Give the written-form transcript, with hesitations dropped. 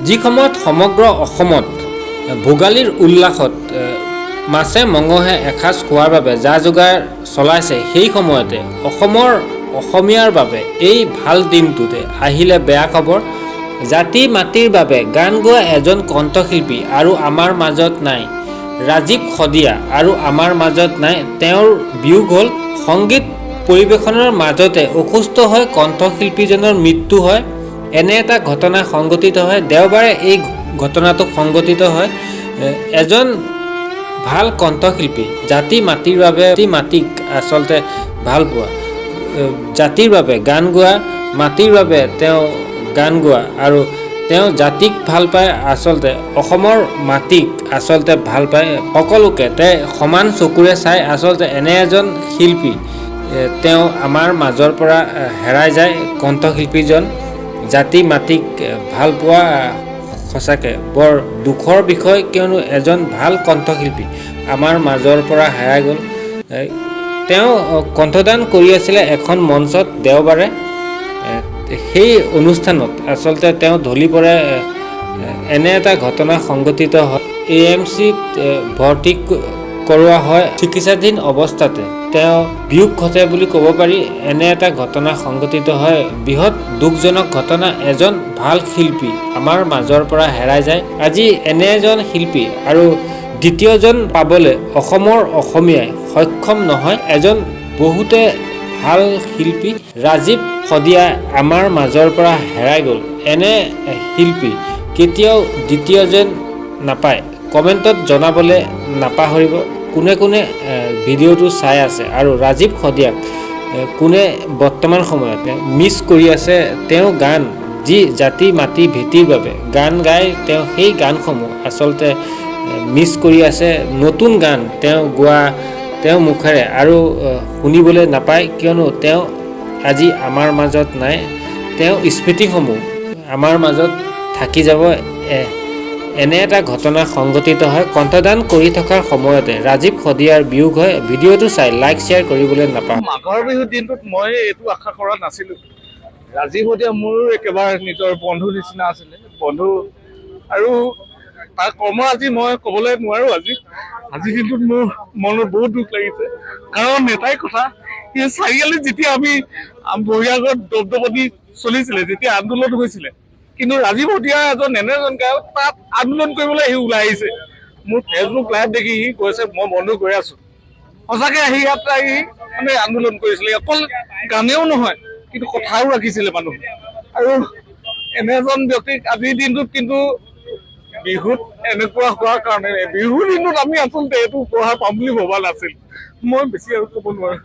যি সময়ত সমগ্ৰ অসমত ভোগালীৰ উল্লাসত মাছে মঙহে এসাঁজ খোৱাৰ বাবে যা যোগাৰ চলাইছে, সেই সময়তে অসমীয়াৰ বাবে এই ভাল দিনটোতে আহিলে বেয়া খবৰ। জাতি মাটিৰ বাবে গান গোৱা এজন কণ্ঠশিল্পী আৰু আমাৰ মাজত নাই। ৰাজীৱ শদিয়া আৰু আমাৰ মাজত নাই। তেওঁৰ বিয়োগ হ'ল। সংগীত পৰিৱেশনৰ মাজতে অসুস্থ হৈ কণ্ঠশিল্পীজনৰ মৃত্যু হয়। এনে এটা ঘটনা সংঘটিত হয়। দেওবাৰে এই ঘটনাটো সংঘটিত হয়। এজন ভাল কণ্ঠশিল্পী, জাতি মাটিৰ বাবে, মাটিক আচলতে ভাল পোৱা, জাতিৰ বাবে গান গোৱা, মাটিৰ বাবে তেওঁ গান গোৱা আৰু তেওঁ জাতিক ভাল পায়, আচলতে অসমৰ মাটিক আচলতে ভাল পায়। সকলোকে সমান চকুৰে চাই আচলতে এনে এজন শিল্পী তেওঁ আমাৰ মাজৰ পৰা হেৰাই যায়। কণ্ঠশিল্পীজন জাতি মাটিক ভাল পোৱা সঁচাকৈ বৰ দুখৰ বিষয়, কিয়নো এজন ভাল কণ্ঠশিল্পী আমাৰ মাজৰ পৰা হেৰাই গ'ল। তেওঁ কণ্ঠদান কৰি আছিলে এখন মঞ্চত দেওবাৰে। সেই অনুষ্ঠানত আচলতে তেওঁ ঢলি পৰে। এনে এটা ঘটনা সংঘটিত হয়। AMCত ভৰ্তি কৰোৱা হয়। চিকিৎসাধীন অৱস্থাতে তেওঁ বিয়োগ ঘটে বুলি ক'ব পাৰি। এনে এটা ঘটনা সংঘটিত হয়। বৃহৎ দুখজনক ঘটনা। এজন ভাল শিল্পী আমাৰ মাজৰ পৰা হেৰাই যায়। আজি এনে এজন শিল্পী আৰু দ্বিতীয়জন পাবলৈ অসমৰ অসমীয়াই সক্ষম নহয়। এজন বহুতে ভাল শিল্পী ৰাজীৱ শদিয়া আমাৰ মাজৰ পৰা হেৰাই গ'ল। এনে শিল্পী কেতিয়াও দ্বিতীয়জন নাপায়। কমেণ্টত জনাবলৈ নাপাহৰিব কোনে কোনে ভিডিঅ'টো চাই আছে আৰু ৰাজীৱ শদিয়াক কোনে বৰ্তমান সময়ত মিছ কৰি আছে। তেওঁ গান যি জাতি মাটি ভেটিৰ বাবে গান গাই, তেওঁ সেই গানসমূহ আচলতে মিছ কৰি আছে। নতুন গান তেওঁ গোৱা তেওঁ মুখেৰে আৰু শুনিবলৈ নাপায়, কিয়নো তেওঁ আজি আমাৰ মাজত নাই। তেওঁ স্মৃতিসমূহ আমাৰ মাজত থাকি যাব। এনে এটা ঘটনা সংঘটিত হয়। কণ্ঠদান কৰি থকাৰ সময়তে ৰাজীৱ শদিয়াৰ বিয়োগ হয়। ভিডিঅ'টো চাই লাইক শ্বেয়াৰ কৰিবলৈ নাপাহৰিব। মাঘৰ বিহুৰ দিনটোত মই এইটো আশা কৰা নাছিলোঁ। ৰাজীৱ শদিয়া মোৰ একেবাৰে নিজৰ বন্ধু নিচিনা আছিলে, বন্ধু। আৰু তাৰ কৰ্ম আজি মই ক'বলৈ নোৱাৰো। আজিৰ দিনটোত মোৰ মনত বহুত দুখ লাগিছে, কাৰণ এটাই কথা, চাৰিআলিত যেতিয়া আমি বহিৰাগত দপদপনি চলিছিলে, যেতিয়া আন্দোলন হৈছিলে, কিন্তু ৰাজীৱ শদিয়া এনে এজন গায়ক তাত আন্দোলন কৰিবলৈ সি ওলাই আহিছে। মোৰ ফেচবুক লাইভ দেখি সি কৈছে মই বন্ধ কৰি আছো। সঁচাকে আহি ইয়াত মানে আন্দোলন কৰিছিলে। অকল গানেও নহয়, কিন্তু কথাও ৰাখিছিলে মানুহ। আৰু এনে এজন ব্যক্তিক আজিৰ দিনটোত কিন্তু বিহুত এনেকুৱা হোৱাৰ কাৰণে, বিহুৰ দিনটোত আমি আচলতে এইটো উপহাৰ পাম বুলি ভবা নাছিল। মই বেছি আৰু ক'ব নোৱাৰো।